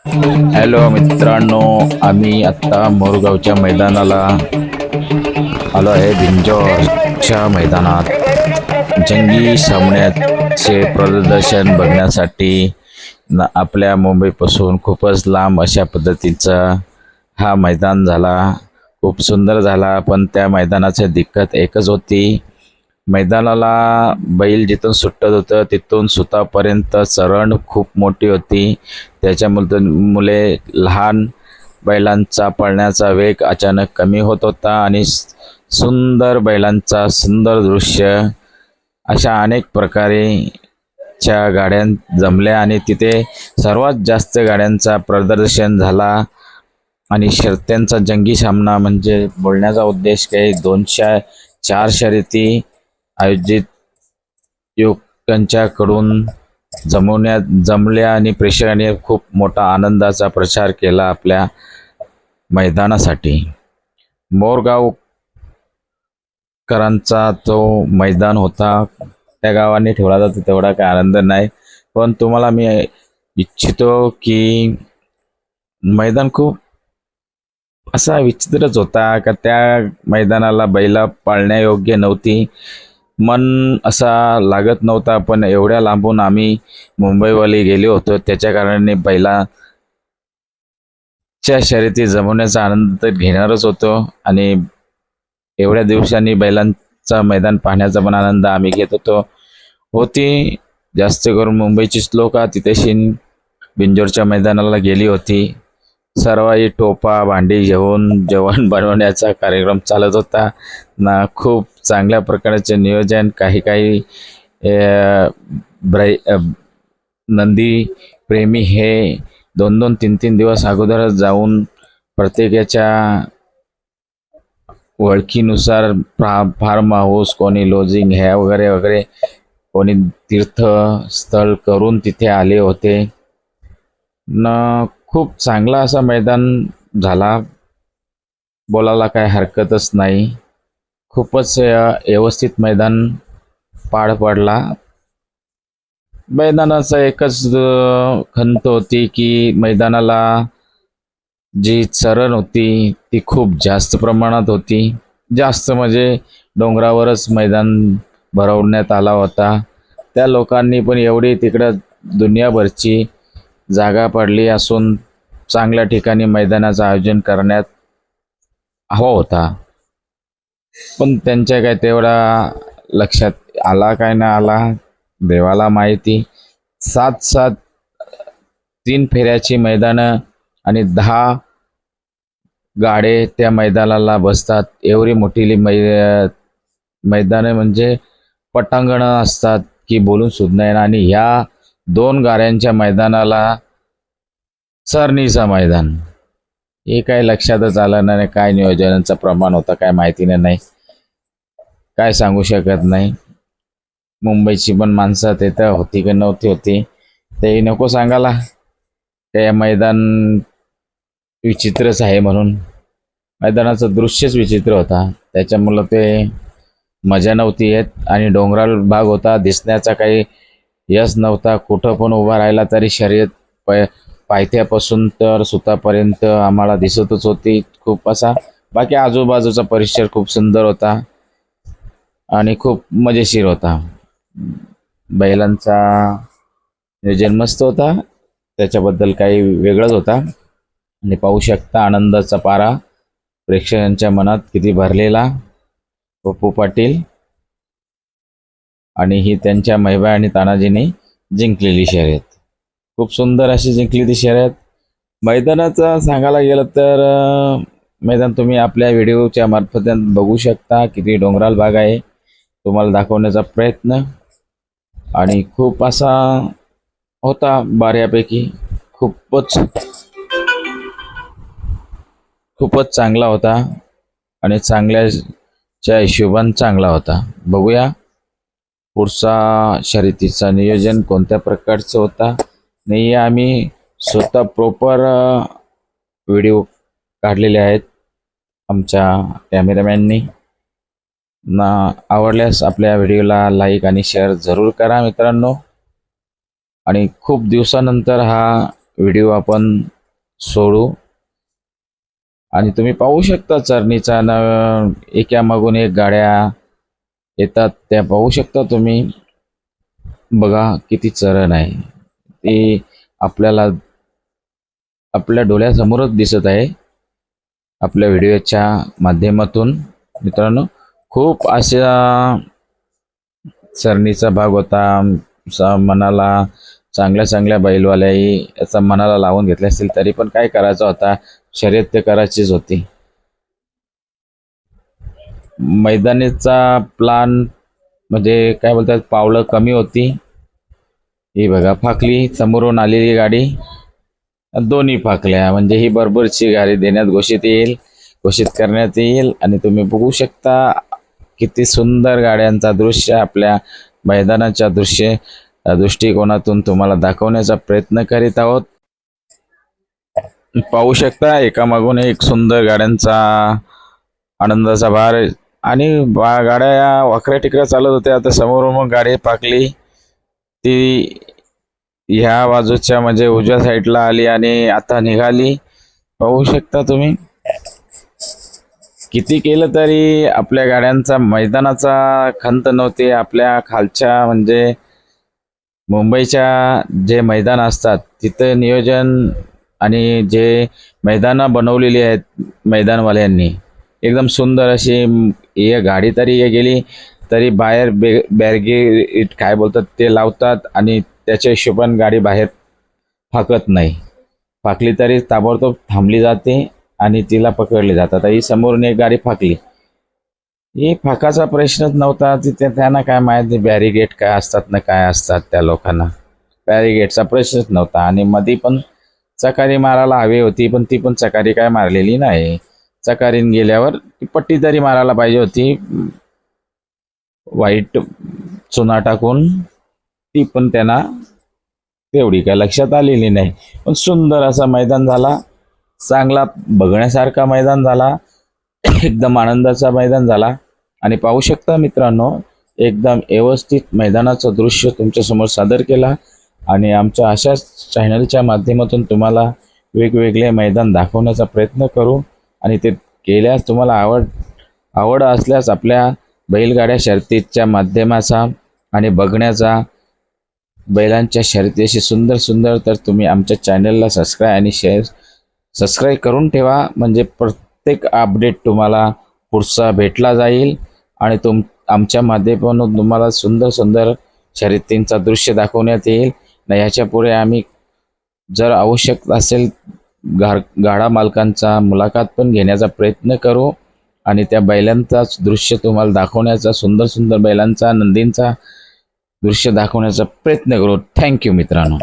Hello मित्रांनो, आम्ही आत्ता मोरगावच्या मैदानाला आलो आहे. बिंजोरच्या मैदानात जंगी सामन्याचे प्रदर्शन बघण्यासाठी आपल्या मुंबईपासून खूपच लांब अशा पद्धतीचा हा मैदान झाला. खूप सुंदर झाला, पण त्या मैदानाची दिक्कत एकच होती. मैदानाला बैल जिथून सुटत होतं तिथून सुतापर्यंत चरण खूप मोठी होती. त्याच्यामुळे लहान बैलांचा पळण्याचा वेग अचानक कमी होत होता आणि सुंदर बैलांचा सुंदर दृश्य अशा अनेक प्रकारे च्या गाड्या जमल्या आणि तिथे सर्वात जास्त गाड्यांचा प्रदर्शन झाला. आणि शर्त्यांचा जंगी सामना म्हणजे बोलण्याचा उद्देश काही 204 शर्यती आयोजित युवकांच्याकडून जमल्या आणि प्रेक्षकांनी खूप मोठा आनंदाचा प्रचार केला आपल्या मैदानासाठी. मोरगावकरांचा तो मैदान होता, त्या गावाने ठेवला जातो तेवढा काही आनंद नाही, पण तुम्हाला मी इच्छितो की मैदान खूप असा विचित्रच होता का त्या मैदानाला बैला पाळण्यायोग्य नव्हती. मन असा लागत नव्हता, पण एवढ्या लांबून आम्ही मुंबईवाले गेले होतो त्याच्या कारणाने बैलाच्या शर्यती जमवण्याचा आनंद तर घेणारच होतो आणि एवढ्या दिवसांनी बैलांचा मैदान पाहण्याचा पण आनंद आम्ही घेत होती. जास्त करून मुंबईचीच लोक तिथे बिंजोरच्या मैदानाला गेली होती. सर्वही टोपा भांडी घेऊन जेवण बनवण्याचा कार्यक्रम चालत होता ना. खूप चांगल्या प्रकारचे नियोजन. काही काही नंदी प्रेमी हे 2-2, 3-3 दिवस अगोदरच जाऊन प्रत्येकाच्या ओळखीनुसार फार्म हाऊस, कोणी लॉजिंग ह्या वगैरे वगैरे, कोणी तीर्थस्थळ करून तिथे आले होते न. खूप चांगला असा मैदान झाला, बोलायला काय हरकतच नाही. खूपच व्यवस्थित मैदान पार पडला. मैदानाचा एकच खंत होती की मैदानाला जी चरण होती ती खूप जास्त प्रमाणात होती. जास्त म्हणजे डोंगरावरच मैदान भरवण्यात आला होता. त्या लोकांनी पण एवढी तिकडं दुनियाभरची जागा पडली असून चांगल्या ठिकाणी मैदानाचं आयोजन करण्यात हवा होता, पण त्यांच्या काय तेवढा लक्षात आला काय ना आला देवाला माहिती. 7-7 3 फेऱ्याची मैदानं आणि 10 गाडे त्या मैदानाला बसतात. एवढी मोठी मैदानं म्हणजे पटांगणं असतात की बोलून सुद्धा येणार. आणि ह्या 2 गाड्यांच्या मैदानाला सरणीचं मैदान हे काय लक्षातच आलं नाही. काय नियोजनाचं प्रमाण होतं काय माहितीने नाही, काय सांगू शकत नाही. मुंबईची पण माणसं तिथं होती की नव्हती होती ते नको सांगायला. ते मैदान विचित्रच आहे म्हणून. मैदानाचं दृश्यच विचित्र होता, त्याच्यामुळं ते मजा नव्हती येत. आणि डोंगराळ भाग होता, दिसण्याचा काही यश नव्हता. कुठं पण उभा राहिला तरी शर्यत पायथ्यापासून तर सुतापर्यंत आम्हाला दिसतच होती. खूप असा बाकी आजूबाजूचा परिसर खूप सुंदर होता आणि खूप मजेशीर होता. बैलांचा नियोजन मस्त होता, त्याच्याबद्दल काही वेगळंच होता. आणि पाहू शकता आनंदाचा पारा प्रेक्षकांच्या मनात किती भरलेला. पप्पू पाटील आणि ही त्यांच्या महिबा आणि तानाजीने जिंकलेली शर्यत, खूप सुंदर अशी जिंकली ती शर्यत. मैदानाचं सांगायला गेलं तर मैदान तुम्ही आपल्या व्हिडिओच्या मार्फत बघू शकता. किती डोंगराळ भाग आहे तुम्हाला दाखवण्याचा प्रयत्न. आणि खूप असा होता बऱ्यापैकी, खूपच चांगला होता आणि चांगल्याच्या हिशोबाने चांगला होता. बघूया पुढचा शर्यतीचा नियोजन कोणत्या प्रकारचं होता नाही. आम्ही स्वतः प्रॉपर व्हिडिओ काढलेले आहेत आमच्या कॅमेरामॅननी ना. आवडल्यास आपल्या व्हिडिओला लाईक आणि शेअर जरूर करा मित्रांनो. आणि खूप दिवसानंतर हा व्हिडिओ आपण सोडू आणि तुम्ही पाहू शकता चरणीचा एकामागून एक गाड्या येतात त्या पाहू शकता तुम्ही. बघा किती चरण आहे ते आपल्याला आपल्या डोळ्यासमोरच दिसत आहे आपल्या व्हिडिओच्या माध्यमातून. मित्रांनो, खूप अशा चरणीचा भाग होता. मनाला चांगल्या चांगल्या बैलवाल्याही याचा मनाला लावून घेतले असतील तरी पण काय करायचा होता, शर्यत ते करायचीच होती. मैदानीचा प्लान म्हणजे काय बोलतात, पावलं कमी होती. ही बघा फाकली समोरून आलेली गाडी, दोन्ही फाकल्या म्हणजे ही बरोबरची गाडी देण्यात घोषित करण्यात येईल. आणि तुम्ही बघू शकता किती सुंदर गाड्यांचा दृश्य आपल्या मैदानाच्या दृष्टिकोनातून तुम्हाला दाखवण्याचा प्रयत्न करीत आहोत. पाहू शकता एकामागून एक सुंदर गाड्यांचा आनंदाचा भार. आणि गाड्या या वाकड्या टिकऱ्या चालत होत्या. आता समोरून मग गाडी पाकली ती ह्या बाजूच्या म्हणजे उजव्या साईडला आली आणि आता निघाली. पाहू शकता तुम्ही किती केलं तरी आपल्या गाड्यांचा मैदानाचा खंत नव्हती. आपल्या खालच्या म्हणजे मुंबईच्या जे मैदान असतात तिथं नियोजन आणि जे मैदानं बनवलेली आहेत मैदानवाल्यांनी एकदम सुंदर अशी. ये गाडी तरी ये गेली तरी बाहेर बॅरिगेट काय बोलतात ते लावतात आणि त्याच्या हिशोबाने गाडी बाहेर फाकत नाही. फाकली तरी ताबडतोब थांबली जाते आणि तिला पकडली जातात. ही समोरून एक गाडी फाकली, ही फाकाचा प्रश्नच नव्हता. तिथे त्यांना काय माहिती बॅरिगेट काय असतात ना काय असतात, त्या लोकांना बॅरिगेटचा प्रश्नच नव्हता. आणि मध्ये पण चकारी मारायला हवी होती पण ती पण चकारी काय मारलेली नाही. चकारीन गेल्यावर ती पट्टी तरी मारायला पाहिजे होती वाईट चुना टाकून, ती पण त्यांना तेवढी काय लक्षात आलेली नाही. पण सुंदर असा मैदान झाला, चांगला बघण्यासारखा मैदान झाला, एकदम आनंदाचा मैदान झाला. आणि पाहू शकता मित्रांनो, एकदम व्यवस्थित मैदानाचं दृश्य तुमच्यासमोर सादर केला. आणि आमच्या अशाच चॅनलच्या माध्यमातून तुम्हाला वेगवेगळे मैदान दाखवण्याचा प्रयत्न करू. आणि ते केल्यास तुम्हाला आवड असल्यास आपल्या बैलगाड्या शर्यतीच्या माध्यमाचा आणि बघण्याचा, बैलांच्या शर्यती अशी सुंदर सुंदर, तर तुम्ही आमच्या चॅनलला सबस्क्राईब करून ठेवा. म्हणजे प्रत्येक अपडेट तुम्हाला पुढचा भेटला जाईल. आणि आमच्या माध्यमातून तुम्हाला सुंदर सुंदर शर्यतींचा दृश्य दाखवण्यात येईल. ना ह्याच्या पुढे आम्ही जर आवश्यक असेल गाडा मालकांचा मुलाखत पण घेण्याचा प्रयत्न करू आणि त्या बैलांचा दृश्य तुम्हाला दाखवण्याचा, सुंदर सुंदर बैलांचा नंदींचा दृश्य दाखवण्याचा प्रयत्न करू. थँक्यू मित्रांनो.